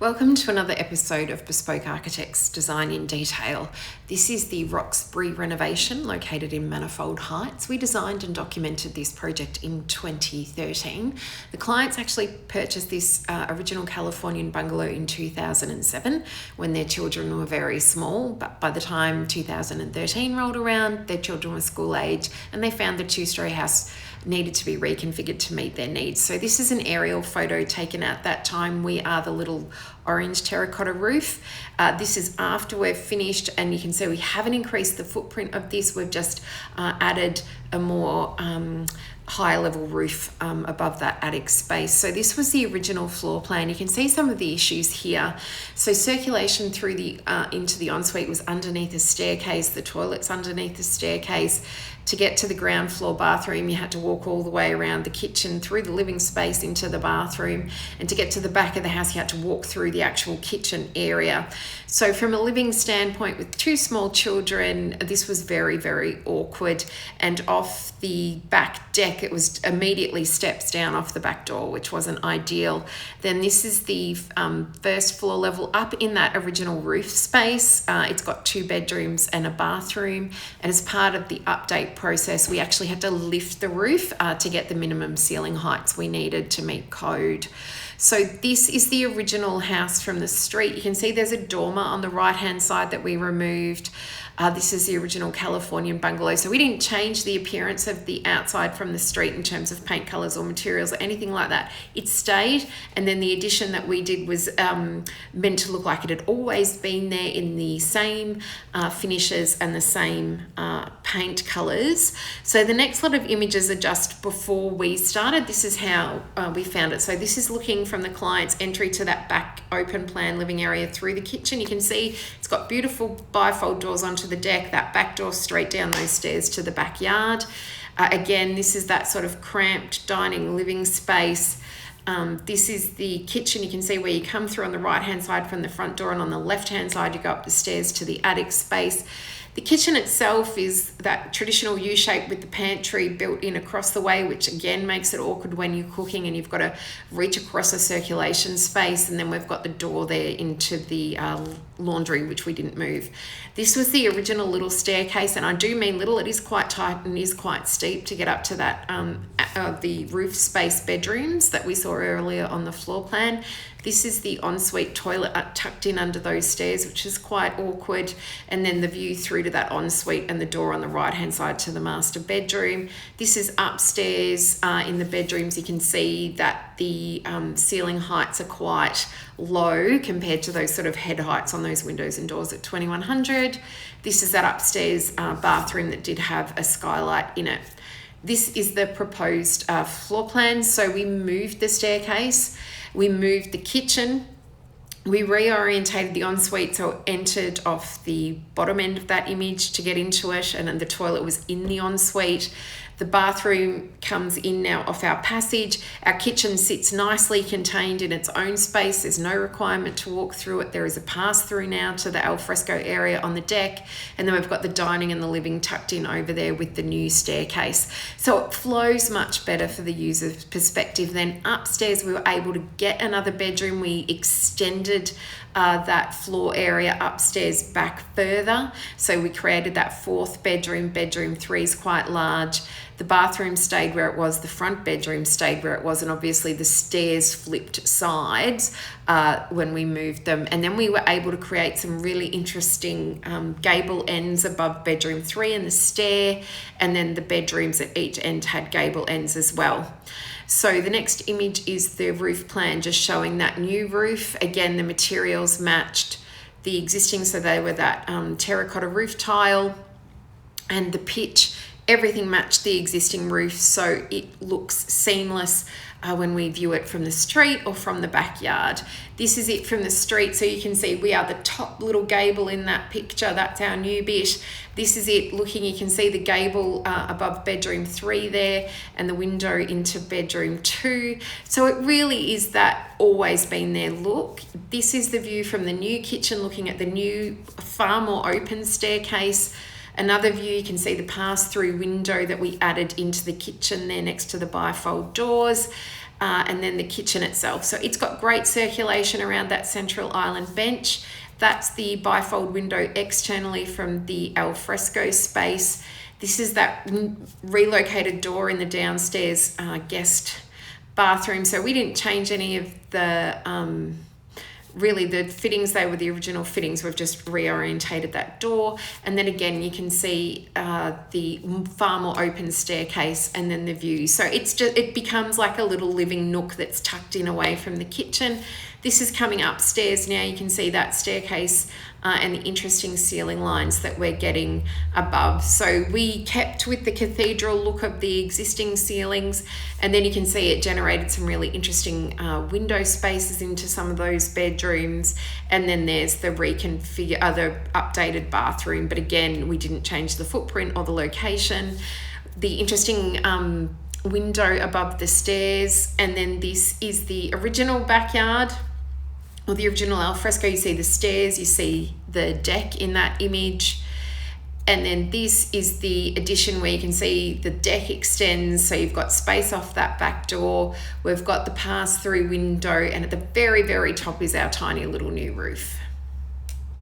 Welcome to another episode of Bespoke Architects Design in Detail. This is the Roxbury renovation located in Manifold Heights. We designed and documented this project in 2013. The clients actually purchased this original Californian bungalow in 2007 when their children were very small, but by the time 2013 rolled around, their children were school age and they found the two-story house needed to be reconfigured to meet their needs. So this is an aerial photo taken at that time. We are the little orange terracotta roof. This is after we've finished, and you can see we haven't increased the footprint of this. We've just added a more higher level roof above that attic space. So this was the original floor plan. You can see some of the issues here. So circulation through the into the ensuite was underneath a staircase. The toilet's underneath the staircase. To get to the ground floor bathroom, you had to walk all the way around the kitchen, through the living space into the bathroom, and to get to the back of the house, you had to walk through the actual kitchen area. So from a living standpoint with two small children, this was very, very awkward. And off the back deck, it was immediately steps down off the back door, which wasn't ideal. Then this is the first floor level up in that original roof space. It's got 2 bedrooms and a bathroom. And as part of the update process, we actually had to lift the roof to get the minimum ceiling heights we needed to meet code. So this is the original house from the street. You can see there's a dormer on the right hand side that we removed. This is the original Californian bungalow. So we didn't change the appearance of the outside from the street in terms of paint colors or materials or anything like that. It stayed, and then the addition that we did was meant to look like it had always been there in the same finishes and the same paint colors. So the next lot of images are just before we started. This is how we found it. So this is looking from the client's entry to that back open plan living area through the kitchen. You can see it's got beautiful bifold doors onto the deck, that back door straight down those stairs to the backyard. Again, this is that sort of cramped dining living space. This is the kitchen. You can see where you come through on the right hand side from the front door, and on the left hand side you go up the stairs to the attic space. The kitchen itself is that traditional U shape with the pantry built in across the way, which again makes it awkward when you're cooking and you've got to reach across a circulation space. And then we've got the door there into the laundry, which we didn't move. This was the original little staircase, and I do mean little. It is quite tight and is quite steep to get up to that the roof space bedrooms that we saw earlier on the floor plan. This is the ensuite toilet tucked in under those stairs, which is quite awkward. And then the view through to that ensuite and the door on the right-hand side to the master bedroom. This is upstairs in the bedrooms. You can see that the ceiling heights are quite low compared to those sort of head heights on those windows and doors at 2100. This is that upstairs bathroom that did have a skylight in it. This is the proposed floor plan. So we moved the staircase. We moved the kitchen, we reorientated the ensuite so it entered off the bottom end of that image to get into it, and then the toilet was in the ensuite. The bathroom comes in now off our passage. Our kitchen sits nicely contained in its own space. There's no requirement to walk through it. There is a pass through now to the alfresco area on the deck. And then we've got the dining and the living tucked in over there with the new staircase. So it flows much better for the user's perspective. Then upstairs, we were able to get another bedroom. We extended that floor area upstairs back further. So we created that 4th bedroom. Bedroom 3 is quite large. The bathroom stayed where it was, the front bedroom stayed where it was, and obviously the stairs flipped sides when we moved them. And then we were able to create some really interesting gable ends above bedroom 3 and the stair, and then the bedrooms at each end had gable ends as well. So the next image is the roof plan, just showing that new roof. Again, the materials matched the existing, so they were that terracotta roof tile, and the pitch, everything matched the existing roof, so it looks seamless when we view it from the street or from the backyard. This is it from the street, so you can see we are the top little gable in that picture. That's our new bit. This is it looking, you can see the gable above bedroom 3 there, and the window into bedroom 2. So it really is that always been there look. This is the view from the new kitchen, looking at the new, far more open staircase. Another view, you can see the pass-through window that we added into the kitchen there next to the bifold doors. and then the kitchen itself. So it's got great circulation around that central island bench. That's the bifold window externally from the alfresco space. This is that relocated door in the downstairs guest bathroom. So we didn't change any of the really the fittings. They were the original fittings. We've just reorientated that door. And then again, you can see the far more open staircase and then the view. So it becomes like a little living nook that's tucked in away from the kitchen. This is coming upstairs now. You can see that staircase and the interesting ceiling lines that we're getting above. So we kept with the cathedral look of the existing ceilings, and then you can see it generated some really interesting window spaces into some of those bedrooms. And then there's the the updated bathroom, but again, we didn't change the footprint or the location. The interesting window above the stairs, and then this is the original backyard, or the original alfresco. You see the stairs, you see the deck in that image. And then this is the addition where you can see the deck extends, so you've got space off that back door. We've got the pass-through window, and at the very, very top is our tiny little new roof.